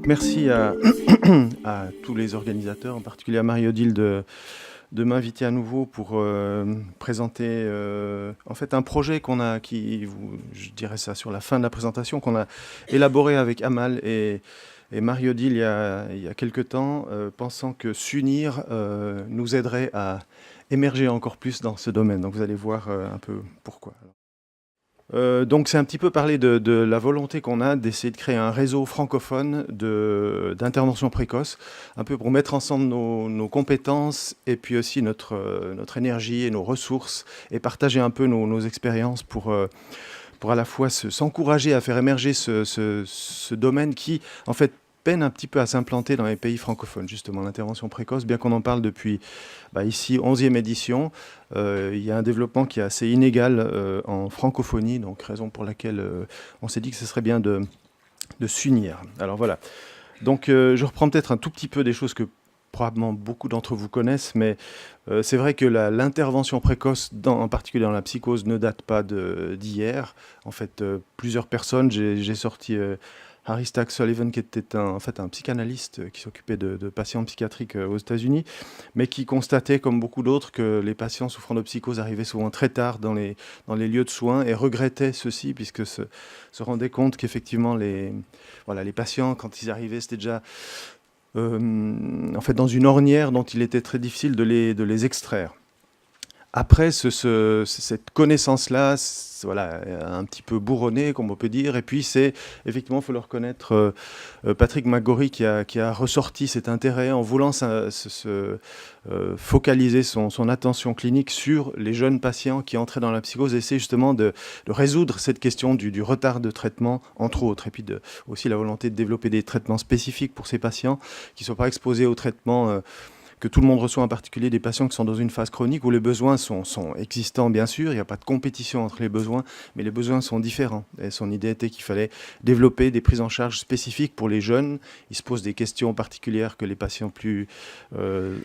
merci à tous les organisateurs, en particulier à Marie-Odile de m'inviter à nouveau pour présenter en fait un projet qu'on a, je dirais ça sur la fin de la présentation, qu'on a élaboré avec Amal et Marie-Odile il y a quelque temps, pensant que s'unir nous aiderait à émerger encore plus dans ce domaine. Donc vous allez voir un peu pourquoi. Donc c'est un petit peu parler de la volonté qu'on a d'essayer de créer un réseau francophone d'intervention précoce, un peu pour mettre ensemble nos compétences et puis aussi notre énergie et nos ressources et partager un peu nos expériences pour à la fois s'encourager à faire émerger ce domaine qui, en fait, peine un petit peu à s'implanter dans les pays francophones, justement, l'intervention précoce, bien qu'on en parle depuis ici 11e édition. Il y a un développement qui est assez inégal en francophonie, donc raison pour laquelle on s'est dit que ce serait bien de s'unir. Alors voilà, donc je reprends peut-être un tout petit peu des choses que probablement beaucoup d'entre vous connaissent, mais c'est vrai que l'intervention précoce, en particulier dans la psychose, ne date pas d'hier. En fait, plusieurs personnes, j'ai sorti Harry Stack Sullivan, qui était en fait un psychanalyste qui s'occupait de patients psychiatriques aux États-Unis, mais qui constatait, comme beaucoup d'autres, que les patients souffrant de psychose arrivaient souvent très tard dans les lieux de soins et regrettaient ceci, puisque se rendaient compte qu'effectivement, les patients, quand ils arrivaient, c'était déjà en fait dans une ornière dont il était très difficile de les extraire. Après, cette connaissance-là, voilà, un petit peu bourronnée, comme on peut dire, et puis c'est, effectivement, il faut le reconnaître, Patrick McGorry qui a ressorti cet intérêt en voulant focaliser son attention clinique sur les jeunes patients qui entraient dans la psychose, et essayer justement de résoudre cette question du retard de traitement, entre autres, et puis aussi la volonté de développer des traitements spécifiques pour ces patients qui ne soient pas exposés aux traitements que tout le monde reçoit, en particulier des patients qui sont dans une phase chronique où les besoins sont existants, bien sûr. Il n'y a pas de compétition entre les besoins, mais les besoins sont différents. Et son idée était qu'il fallait développer des prises en charge spécifiques pour les jeunes. Il se pose des questions particulières que les patients plus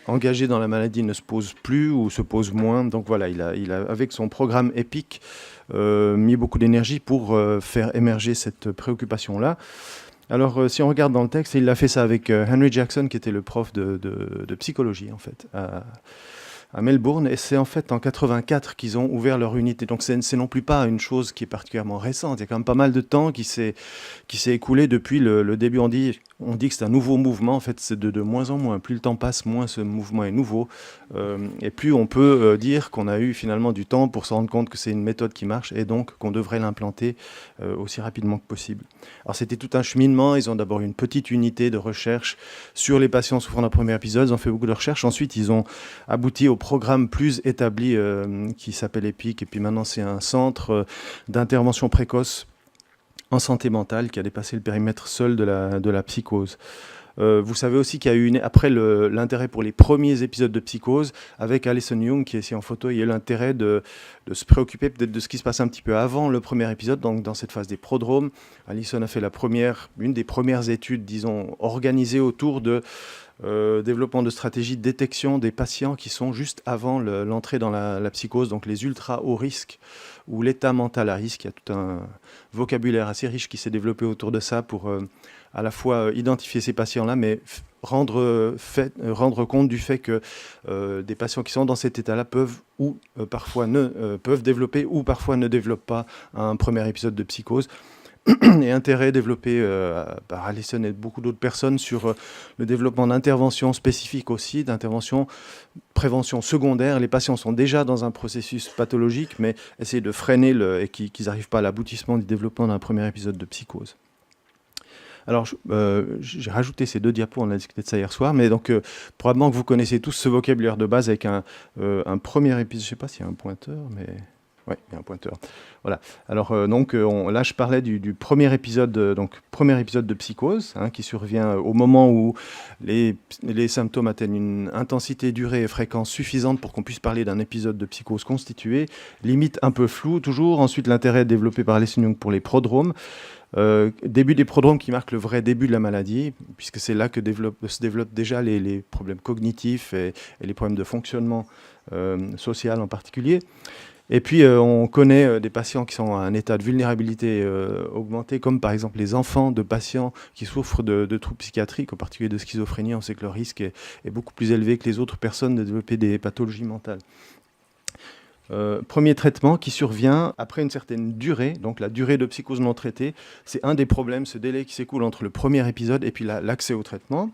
engagés dans la maladie ne se posent plus ou se posent moins. Donc voilà, il a avec son programme EPIC, mis beaucoup d'énergie pour faire émerger cette préoccupation-là. Alors, si on regarde dans le texte, il a fait ça avec Henry Jackson, qui était le prof de psychologie, en fait, à Melbourne. Et c'est en fait en 84 qu'ils ont ouvert leur unité. Donc, c'est non plus pas une chose qui est particulièrement récente. Il y a quand même pas mal de temps qui s'est écoulé depuis le début. On dit que c'est un nouveau mouvement. En fait, c'est de moins en moins. Plus le temps passe, moins ce mouvement est nouveau. Et plus on peut dire qu'on a eu finalement du temps pour se rendre compte que c'est une méthode qui marche et donc qu'on devrait l'implanter aussi rapidement que possible. Alors, c'était tout un cheminement. Ils ont d'abord une petite unité de recherche sur les patients souffrant d'un premier épisode. Ils ont fait beaucoup de recherches. Ensuite, ils ont abouti au programme plus établi qui s'appelle EPIC. Et puis maintenant, c'est un centre d'intervention précoce en santé mentale qui a dépassé le périmètre seul de la psychose. Vous savez aussi qu'il y a eu, après l'intérêt pour les premiers épisodes de psychose, avec Alison Young, qui est ici en photo, il y a eu l'intérêt de se préoccuper peut-être de ce qui se passe un petit peu avant le premier épisode, donc dans cette phase des prodromes. Alison a fait une des premières études, disons, organisées autour de développement de stratégies de détection des patients qui sont juste avant l'entrée dans la psychose, donc les ultra hauts risques ou l'état mental à risque. Il y a tout un vocabulaire assez riche qui s'est développé autour de ça pour à la fois identifier ces patients-là, mais rendre compte du fait que des patients qui sont dans cet état-là peuvent développer ou parfois ne développent pas un premier épisode de psychose. Et intérêt développé par Alison et beaucoup d'autres personnes sur le développement d'interventions spécifiques aussi, d'interventions prévention secondaire. Les patients sont déjà dans un processus pathologique, mais essayer de freiner et qu'ils n'arrivent pas à l'aboutissement du développement d'un premier épisode de psychose. Alors, j'ai rajouté ces 2 diapos, on a discuté de ça hier soir, mais donc probablement que vous connaissez tous ce vocabulaire de base avec un premier épisode, je ne sais pas s'il y a un pointeur, mais... Oui, il y a un pointeur. Voilà. Alors, là, je parlais du premier épisode de psychose, qui survient au moment où les symptômes atteignent une intensité, durée et fréquence suffisante pour qu'on puisse parler d'un épisode de psychose constitué, limite un peu flou toujours. Ensuite, l'intérêt développé par Alison Young pour les prodromes. Début des prodromes qui marque le vrai début de la maladie, puisque c'est là que se développent déjà les problèmes cognitifs et les problèmes de fonctionnement social en particulier. Et puis, on connaît des patients qui sont à un état de vulnérabilité augmenté, comme par exemple les enfants de patients qui souffrent de troubles psychiatriques, en particulier de schizophrénie. On sait que le risque est beaucoup plus élevé que les autres personnes de développer des pathologies mentales. Premier traitement qui survient après une certaine durée, donc la durée de psychose non traitée, c'est un des problèmes, ce délai qui s'écoule entre le premier épisode et puis l'accès au traitement.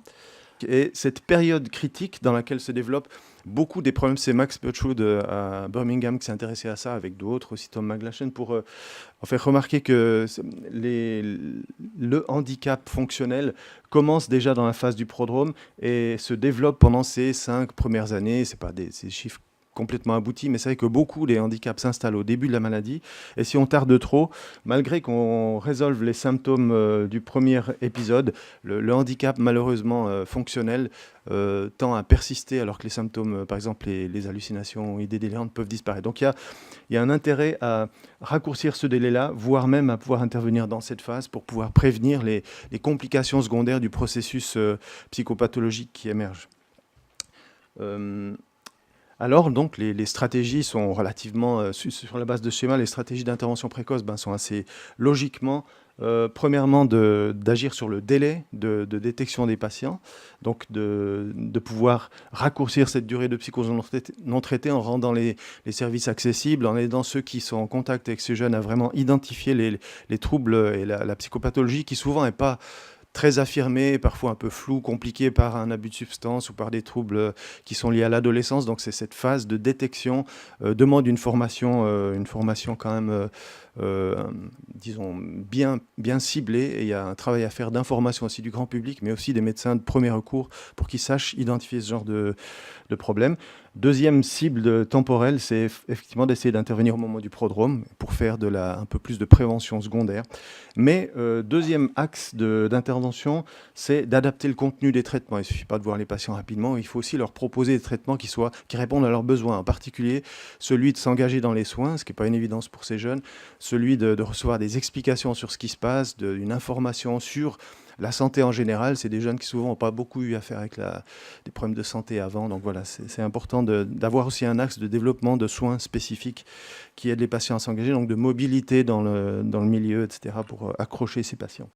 Et cette période critique dans laquelle se développent beaucoup des problèmes, c'est Max Birchwood à Birmingham qui s'est intéressé à ça avec d'autres, aussi Tom McGlashan, pour en faire remarquer que le handicap fonctionnel commence déjà dans la phase du prodrome et se développe pendant ces 5 premières années. Ce n'est pas ces chiffres complètement abouti, mais c'est vrai que beaucoup des handicaps s'installent au début de la maladie. Et si on tarde trop, malgré qu'on résolve les symptômes du premier épisode, le handicap malheureusement fonctionnel tend à persister alors que les symptômes, par exemple les hallucinations ou idées délirantes peuvent disparaître. Donc il y a un intérêt à raccourcir ce délai-là, voire même à pouvoir intervenir dans cette phase pour pouvoir prévenir les complications secondaires du processus psychopathologique qui émerge. Alors, donc, les stratégies sont relativement, sur la base de schéma, les stratégies d'intervention précoce sont assez logiquement, premièrement, d'agir sur le délai de détection des patients, donc de pouvoir raccourcir cette durée de psychose non traitée en rendant les services accessibles, en aidant ceux qui sont en contact avec ces jeunes à vraiment identifier les troubles et la psychopathologie qui souvent n'est pas très affirmé, parfois un peu flou, compliqué par un abus de substance ou par des troubles qui sont liés à l'adolescence. Donc c'est cette phase de détection demande une formation quand même, disons, bien ciblée. Et il y a un travail à faire d'information aussi du grand public, mais aussi des médecins de premier recours pour qu'ils sachent identifier ce genre de problème. Deuxième cible temporelle, c'est effectivement d'essayer d'intervenir au moment du prodrome pour faire un peu plus de prévention secondaire. Mais deuxième axe d'intervention, c'est d'adapter le contenu des traitements. Il ne suffit pas de voir les patients rapidement, il faut aussi leur proposer des traitements qui répondent à leurs besoins, en particulier celui de s'engager dans les soins, ce qui n'est pas une évidence pour ces jeunes, celui de recevoir des explications sur ce qui se passe, une information sur la santé en général. C'est des jeunes qui souvent n'ont pas beaucoup eu à faire avec des problèmes de santé avant. Donc voilà, c'est important d'avoir aussi un axe de développement de soins spécifiques qui aident les patients à s'engager, donc de mobilité dans le milieu, etc., pour accrocher ces patients.